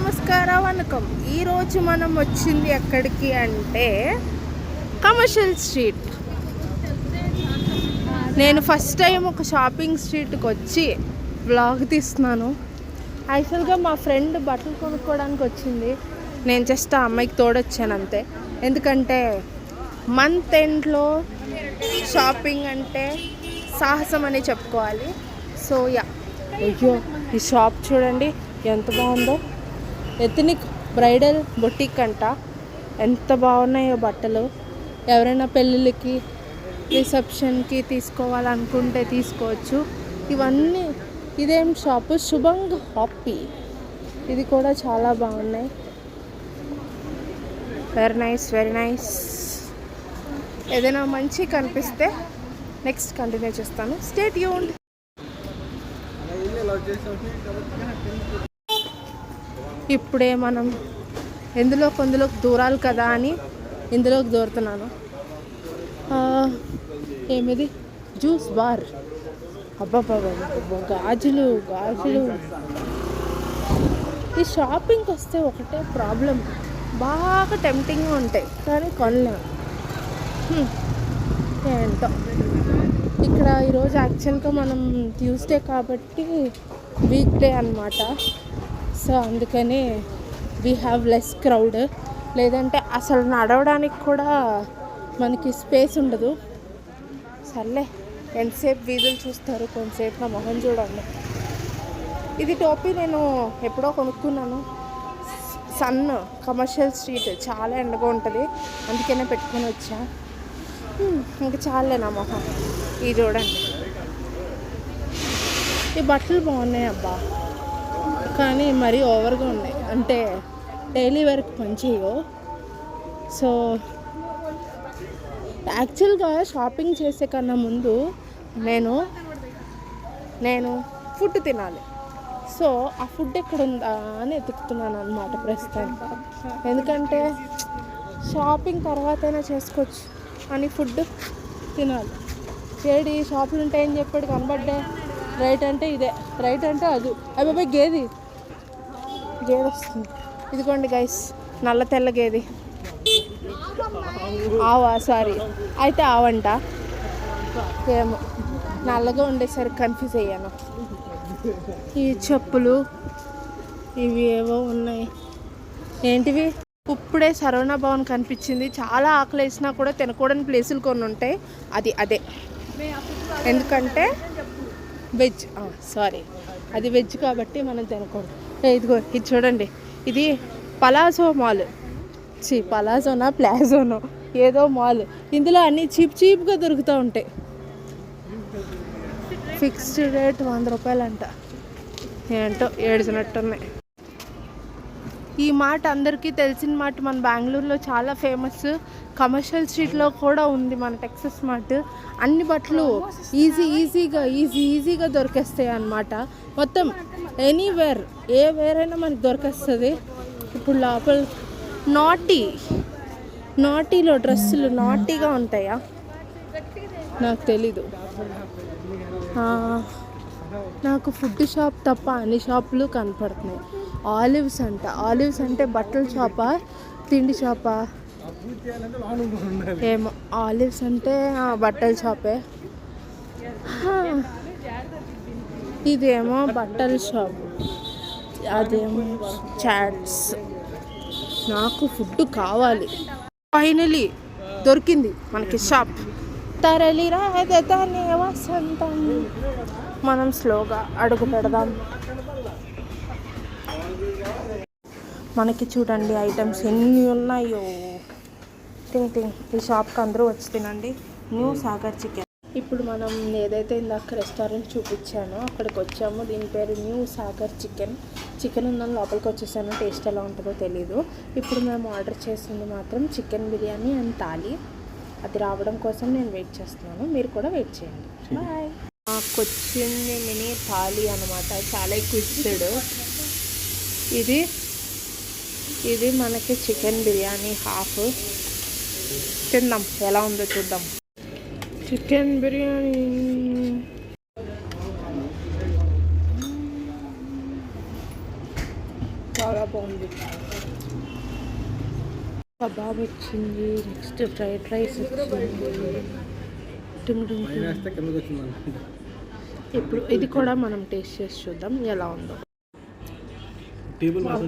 నమస్కారం వనకం. ఈరోజు మనం వచ్చింది ఎక్కడికి అంటే కమర్షియల్ స్ట్రీట్. నేను ఫస్ట్ టైం ఒక షాపింగ్ స్ట్రీట్కి వచ్చి వ్లాగ్ తీస్తున్నాను. యాక్చువల్గా మా ఫ్రెండ్ బట్టలు కొనుక్కోవడానికి వచ్చింది. నేను జస్ట్ ఆ అమ్మాయికి తోడొచ్చాను అంతే. ఎందుకంటే మంత్ ఎండ్లో షాపింగ్ అంటే సాహసం అని చెప్పుకోవాలి. సో యా, అయ్యో ఈ షాప్ చూడండి ఎంత బాగుందో. ఎథనిక్ బ్రైడల్ బొటిక్ అంట. ఎంత బాగున్నాయో బట్టలు. ఎవరైనా పెళ్ళిళ్ళకి రిసెప్షన్కి తీసుకోవాలనుకుంటే తీసుకోవచ్చు. ఇవన్నీ ఇదేం షాపు, శుభంగ్ హాపీ. ఇది కూడా చాలా బాగున్నాయి. Very nice, very nice. ఏదైనా మంచి కనిపిస్తే నెక్స్ట్ కంటిన్యూ చేస్తాను. Stay tuned. ఇప్పుడే మనం కొందులోకి దూరాలి కదా అని ఇందులోకి దూరుతున్నాను. ఏమిది జ్యూస్ బార్. అబ్బాబ్బా, గాజులు. ఈ షాపింగ్కి వస్తే ఒకటే ప్రాబ్లం, బాగా టెంప్టింగ్గా ఉంటాయి కానీ కొనలేము. ఏంటో ఇక్కడ ఈరోజు యాక్చువల్గా మనం ట్యూస్డే కాబట్టి వీక్ డే అన్నమాట. సో అందుకని వీ హ్యావ్ లెస్ క్రౌడ్. లేదంటే అసలు నడవడానికి కూడా మనకి స్పేస్ ఉండదు. సర్లే, ఎంతసేపు వీధులు చూస్తారు, కొంతసేపు నా మొహం చూడండి. ఇది టోపీ నేను ఎప్పుడో కొనుక్కున్నాను. సన్ కమర్షియల్ స్ట్రీట్ చాలా ఎండగా ఉంటుంది, అందుకనే పెట్టుకొని వచ్చా. ఇంకా చాలే నా మొహం. ఇది చూడండి, ఈ బట్టలు బాగున్నాయి అబ్బా, కానీ మరీ ఓవర్గా ఉన్నాయి. అంటే డైలీ వేర్కి పనిచేయవు. సో యాక్చువల్గా షాపింగ్ చేసే కన్నా ముందు నేను ఫుడ్ తినాలి. సో ఆ ఫుడ్ ఎక్కడ ఉందా అని వెతుకుతున్నాను అన్నమాట ప్రస్తుతానికి. ఎందుకంటే షాపింగ్ తర్వాతైనా చేసుకోవచ్చు అని ఫుడ్ తినాలి. ఏడి షాపులు ఉంటాయని చెప్పాడు, కనబడ్డా. రైట్ అంటే ఇదే, రైట్ అంటే అది. అబ్బాయి గేది వస్తుంది. ఇదిగోండి గైస్, నల్ల తెల్ల గేది. ఆవా, సారీ, అయితే ఆవంట. ఏమో నల్లగా ఉండేసరికి కన్ఫ్యూజ్ అయ్యాను. ఈ చెప్పులు ఇవి ఏవో ఉన్నాయి. ఏంటివి? ఇప్పుడే సరవణ భవన్ కనిపించింది. చాలా ఆకలి వేసినా కూడా తినకూడని ప్లేసులు కొన్ని ఉంటాయి. అదే ఎందుకంటే వెజ్, సారీ, అది వెజ్ కాబట్టి మనం తినకూడదు. ఇదిగో ఇది చూడండి, ఇది పలాజో మాల్. పలాజోనా ప్లాజోనో ఏదో మాల్. ఇందులో అన్నీ చీప్గా దొరుకుతూ ఉంటాయి. ఫిక్స్డ్ రేట్ 100 రూపాయలు అంట. ఏంటో ఏడ్చినట్టున్నాయి. ఈ మాట అందరికీ తెలిసిన మాట. మన బెంగళూరులో చాలా ఫేమస్. కమర్షియల్ స్ట్రీట్లో కూడా ఉంది మన టెక్సస్ మార్ట్. అన్ని బట్టలు ఈజీగా దొరికేస్తాయి అన్నమాట. మొత్తం ఎనీవేర్, ఏ వేర్ అయినా మనకు దొరికేస్తుంది. ఇప్పుడు లోపల నాటీలో డ్రెస్సులు నాటీగా ఉంటాయా నాకు తెలీదు. నాకు ఫుడ్ షాప్ తప్ప అన్ని షాపులు కనపడుతున్నాయి. ఆలివ్స్ అంట. ఆలివ్స్ అంటే బట్టల షాపా, తిండి షాపా ఏమో. ఆలివ్స్ అంటే బట్టల షాపే. ఇదేమో బట్టల షాప్, అదేమో చాట్స్. నాకు ఫుడ్ కావాలి. ఫైనలీ దొరికింది మనకి షాప్. తరలిరా దాని వసంతం. మనం స్లోగా అడుగు పెడదాం. మనకి చూడండి ఐటమ్స్ ఎన్ని ఉన్నాయో. థింగ్ ఈ షాప్కి అందరూ వచ్చి తినండి. New Sagar chicken. ఇప్పుడు మనం ఏదైతే ఇందాక రెస్టారెంట్ చూపించానో అక్కడికి వచ్చాము. దీని పేరు న్యూ సాగర్ చికెన్ ఉందని లోపలికి వచ్చేసాను. టేస్ట్ ఎలా ఉంటుందో తెలీదు. ఇప్పుడు మేము ఆర్డర్ చేసింది మాత్రం చికెన్ బిర్యానీ అండ్ థాలీ. అది రావడం కోసం నేను వెయిట్ చేస్తున్నాను. మీరు కూడా వెయిట్ చేయండి. బాయ్. మాకు వచ్చింది మినీ థాలీ అనమాట. చాలా ఎక్కువ ఇస్తాడు. ఇది మనకి చికెన్ బిర్యానీ హాఫ్. తిందాం, ఎలా ఉందో చూద్దాం. చికెన్ బిర్యానీ చాలా బాగుంది. కబాబ్ వచ్చింది, నెక్స్ట్ ఫ్రైడ్ రైస్ వచ్చింది. ఇప్పుడు ఇది కూడా మనం టేస్ట్ చేసి చూద్దాం ఎలా ఉందో.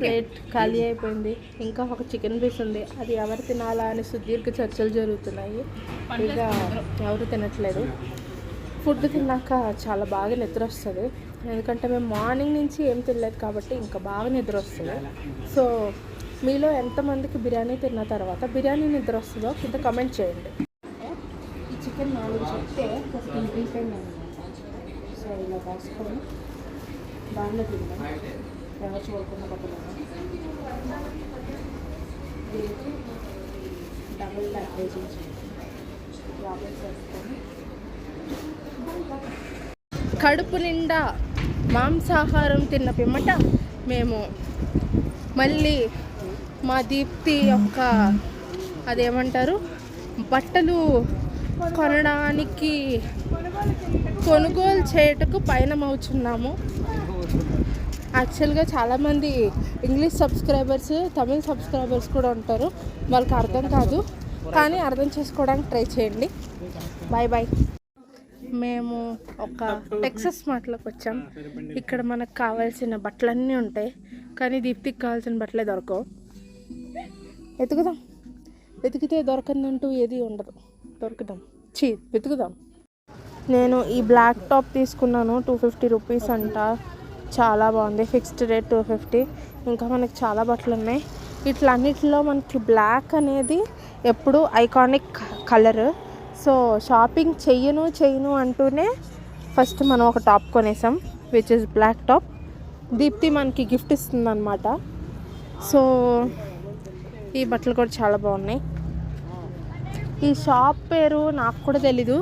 ప్లేట్ ఖాళీ అయిపోయింది. ఇంకా ఒక చికెన్ పీస్ ఉంది. అది ఎవరు తినాలా అని సుదీర్ఘ చర్చలు జరుగుతున్నాయి. ఇక ఎవరు తినట్లేదు. ఫుడ్ తిన్నాక చాలా బాగా నిద్ర వస్తుంది. ఎందుకంటే మేము మార్నింగ్ నుంచి ఏం తినలేదు కాబట్టి ఇంకా బాగా నిద్ర వస్తుంది. సో మీలో ఎంతమందికి బిర్యానీ తిన్న తర్వాత బిర్యానీ నిద్ర వస్తుందో కింద కమెంట్ చేయండి. ఈ చికెన్ 4 చెప్తే 15 అయిపోయింది అనమాట. సో ఇలా రాసుకొని దాంట్లో తిందాం. ఎవరు చూడకుండా పక్కన డబుల్ ప్యాకేజ్ వేసుకొని కడుపు నిండా మాంసాహారం తిన్న పిమ్మట మేము మళ్ళీ మా దీప్తి యొక్క అదేమంటారు బట్టలు కొనడానికి కొనుగోలు చేయటకు పయనమవుతున్నాము. యాక్చువల్గా చాలామంది ఇంగ్లీష్ సబ్స్క్రైబర్స్, తమిళ్ సబ్స్క్రైబర్స్ కూడా ఉంటారు. వాళ్ళకి అర్థం కాదు, కానీ అర్థం చేసుకోవడానికి ట్రై చేయండి. Bye bye. మేము ఒక టెక్సస్ మార్ట్లోకి వచ్చాం. ఇక్కడ మనకు కావాల్సిన బట్టలన్నీ ఉంటాయి, కానీ దీప్తికి కావాల్సిన బట్టలే దొరకవు. వెతికితే దొరకందంటూ ఏది ఉండదు. వెతుకుదాం. నేను ఈ బ్లాక్ టాప్ తీసుకున్నాను. 250 రూపీస్ అంట. చాలా బాగుంది. Fixed rate 250. ఇంకా మనకి చాలా బట్టలు ఉన్నాయి. ఇట్లన్నిటిలో మనకి బ్లాక్ అనేది ఎప్పుడు ఐకానిక్ కలర్. సో షాపింగ్ చెయ్యను అంటూనే ఫస్ట్ మనం ఒక టాప్ కొనేసాం, which is black top. Deepti మనకి గిఫ్ట్ ఇస్తుందన్నమాట. సో ఈ బట్టలు కూడా చాలా బాగున్నాయి. ఈ షాప్ పేరు నాకు కూడా తెలీదు.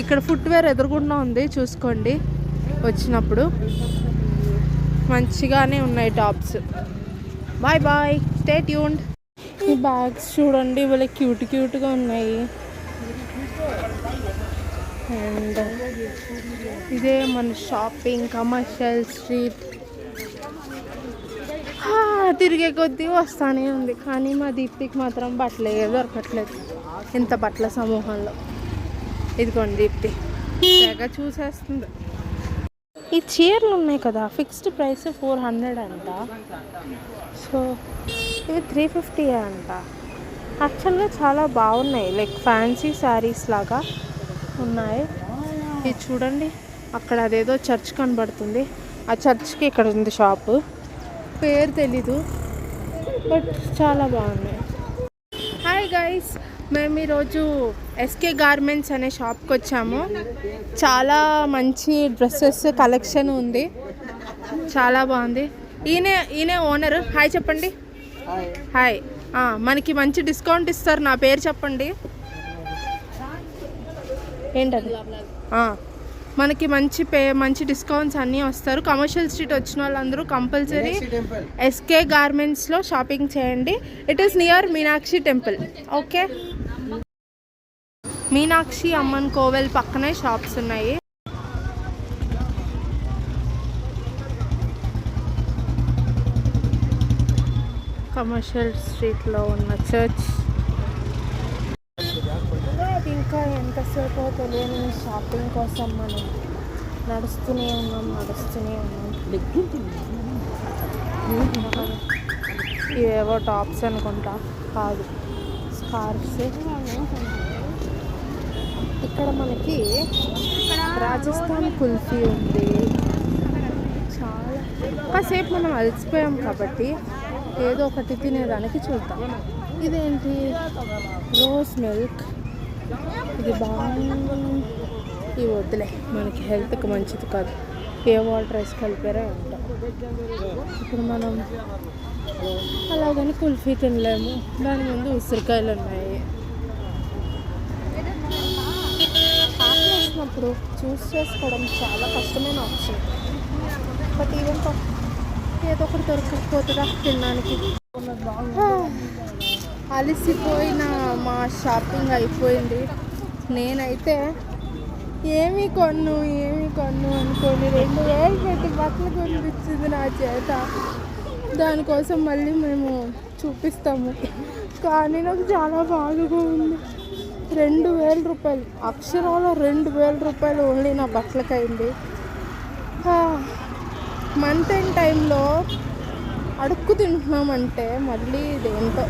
ఇక్కడ ఫుట్వేర్ ఎదురుగుండా ఉంది, చూసుకోండి వచ్చినప్పుడు. మంచిగానే ఉన్నాయి tops. Bye bye, stay tuned. ఈ బ్యాగ్స్ చూడండి, ఇవాళ క్యూట్గా ఉన్నాయి. అండ్ ఇదే మన షాపింగ్ కమర్షియల్ స్ట్రీట్. తిరిగే కొద్దీ వస్తానే ఉంది, కానీ మా దీప్తికి మాత్రం బట్టలే దొరకట్లేదు ఇంత బట్టల సమూహంలో. ఇదిగోండి దీప్తి తెగ చూసేస్తుంది. ఈ చీరలు ఉన్నాయి కదా, ఫిక్స్డ్ ప్రైస్ 400 అంట. సో ఇది 350 అంట. యాక్చువల్గా చాలా బాగున్నాయి, లైక్ ఫ్యాన్సీ శారీస్ లాగా ఉన్నాయి. ఇది చూడండి, అక్కడ అదేదో చర్చ్ కనబడుతుంది. ఆ చర్చ్కి ఇక్కడ ఉంది షాపు, పేరు తెలీదు, బట్ చాలా బాగున్నాయి. హాయ్ గైస్, మేము ఈరోజు ఎస్కే గార్మెంట్స్ అనే షాప్కి వచ్చాము. చాలా డ్రెస్సెస్ కలెక్షన్ ఉంది, చాలా బాగుంది. ఈయనే ఓనర్. హాయ్ చెప్పండి. హాయ్. మనకి మంచి డిస్కౌంట్ ఇస్తారు. నా పేరు చెప్పండి. ఏంటది? మనకి మంచి డిస్కౌంట్స్ అన్నీ వస్తారు. కమర్షియల్ స్ట్రీట్ వచ్చిన వాళ్ళందరూ కంపల్సరీ ఎస్కే గార్మెంట్స్లో షాపింగ్ చేయండి. It is near Meenakshi temple. Okay, Meenakshi Amman కోవెల్ పక్కనే షాప్స్ ఉన్నాయి. కమర్షియల్ స్ట్రీట్లో ఉన్న చర్చ్. ఇంకా ఎంతసేపు తెలియని షాపింగ్ కోసం మనం నడుస్తూనే ఉన్నాం. ఇవేవో టాప్స్ అనుకుంటా, కాదు స్కార్ఫ్స్. ఇక్కడ మనకి రాజస్థాన్ కుల్ఫీ ఉంది. చాలా కాసేపు మనం అలసిపోయాం కాబట్టి ఏదో ఒకటి తినేదానికి చూద్దాం. ఇదేంటి? Rose milk. ఇది బాగుంది. ఇవి వద్దులే, మనకి హెల్త్కి మంచిది కాదు. ఏ వాటర్ వేసి కలిపారా ఉంటాం. ఇప్పుడు మనం అలాగని కుల్ఫీ తినలేము, దాని ముందు ఉసిరికాయలు ఉన్నాయి. ఆకలి వేసినప్పుడు చూస్ చేసుకోవడం చాలా కష్టమైన ఆప్షన్. బట్ ఈవెన్ ఏదో ఒకటి దొరకకపోతుందా తినడానికి. అలసిపోయిన మా షాపింగ్ అయిపోయింది. నేనైతే ఏమి కొన్ను అనుకొని 2000 పెట్టి బట్టలు కొనిపించింది నా చేత. దానికోసం మళ్ళీ మేము చూపిస్తాము. కానీ నాకు చాలా బాధగా ఉంది. 2,000 రూపాయలు, అక్షరాల 2,000 రూపాయలు ఓన్లీ నా బట్టలకి అయింది. మంత్ ఎండ్ టైంలో అడుక్కు తింటున్నామంటే మళ్ళీ ఇదేంటో.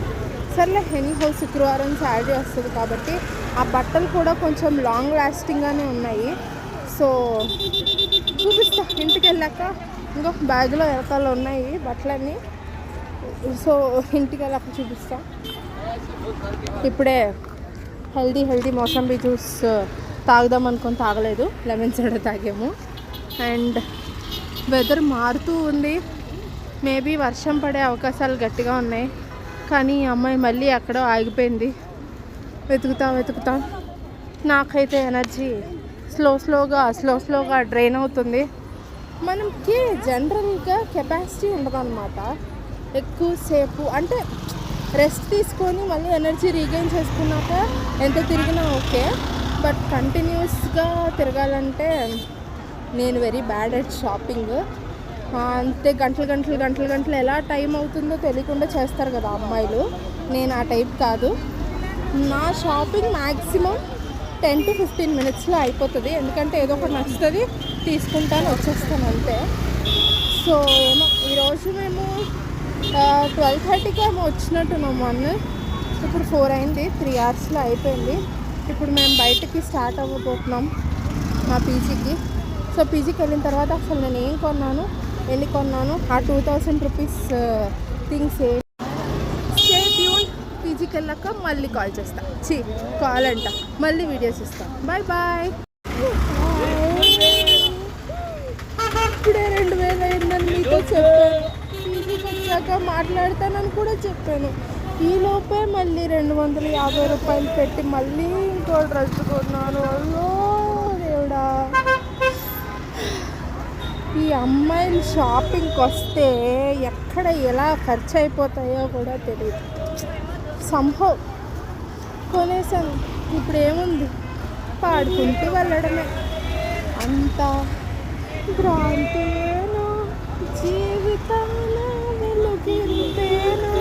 సర్లే, ఎనీహౌ శుక్రవారం శాలరీ వస్తుంది కాబట్టి ఆ బట్టలు కూడా కొంచెం లాంగ్ లాస్టింగ్గానే ఉన్నాయి. సో చూపిస్తా ఇంటికి వెళ్ళాక. ఇంకో బ్యాగ్లో వెనకాల ఉన్నాయి బట్టలన్నీ. సో ఇంటికి వెళ్ళాక చూపిస్తా. ఇప్పుడే హెల్దీ మోసంబీ జ్యూస్ తాగుదాం అనుకొని తాగలేదు, లెమన్ సోడా తాగాము. అండ్ వెదర్ మారుతూ ఉంది. మేబీ వర్షం పడే అవకాశాలు గట్టిగా ఉన్నాయి. కానీ ఈ అమ్మాయి మళ్ళీ ఎక్కడో ఆగిపోయింది. వెతుకుతా నాకైతే ఎనర్జీ స్లోగా డ్రైన్ అవుతుంది. మనకి జనరల్గా కెపాసిటీ ఉండదన్నమాట. ఎక్కువసేపు అంటే రెస్ట్ తీసుకొని మళ్ళీ ఎనర్జీ రీగెయిన్ చేసుకున్నాక ఎంత తిరిగినా ఓకే. బట్ కంటిన్యూస్గా తిరగాలంటే నేను వెరీ బ్యాడ్ అట్ షాపింగ్. అంతే గంటలు ఎలా టైం అవుతుందో తెలియకుండా చేస్తారు కదా అమ్మాయిలు. నేను ఆ టైప్ కాదు. నా షాపింగ్ మ్యాక్సిమం 10 to 15 మినిట్స్లో అయిపోతుంది. ఎందుకంటే ఏదో ఒకటి నచ్చుతుంది, తీసుకుంటాను, వచ్చేస్తాను అంతే. సో ఏమో ఈరోజు మేము 12:30కి ఏమో వచ్చినట్టున్నాం. ఇప్పుడు 4 అయింది. 3 అవర్స్లో అయిపోయింది. ఇప్పుడు మేము బయటకి స్టార్ట్ అవ్వబోతున్నాం మా పీజీకి. సో పీజీకి వెళ్ళిన తర్వాత అసలు నేను ఏం కొన్నాను, ఎన్ని కొన్నాను, ఆ 2,000 రూపీస్ థింగ్స్ స్టే ట్యూన్. పీజీకి వెళ్ళాక మళ్ళీ కాల్ చేస్తా. కాల్ అంట, మళ్ళీ వీడియోస్ ఇస్తా. బాయ్. ఇప్పుడే 2,000 అయిందని మీతో చెప్పాను. పీజీకి వచ్చాక మాట్లాడతానని కూడా చెప్పాను. ఈలోపే మళ్ళీ 250 రూపాయలు పెట్టి మళ్ళీ ఇంకో డ్రెస్ కొన్నాను. అయ్యో దేవుడా, ఈ అమ్మాయిలు షాపింగ్కి వస్తే ఎక్కడ ఎలా ఖర్చు అయిపోతాయో కూడా తెలియదు. సంభవ్ కొనేసాను. ఇప్పుడు ఏముంది, పాడుకుంటూ వెళ్ళడమే. అంతా భ్రాంతేనా, జీవితాన వెలుగింతేనా.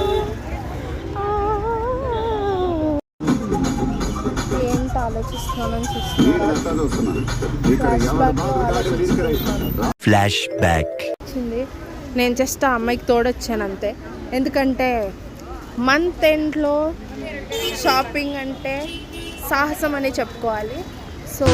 ఏంటి ఆలోచిస్తున్నానని చూస్తున్నాను. ఫ్లాష్ బ్యాక్ వచ్చింది. నేను జస్ట్ ఆ అమ్మాయికి తోడొచ్చాను అంతే. ఎందుకంటే మంత్ ఎండ్లో షాపింగ్ అంటే సాహసం అని చెప్పుకోవాలి. సో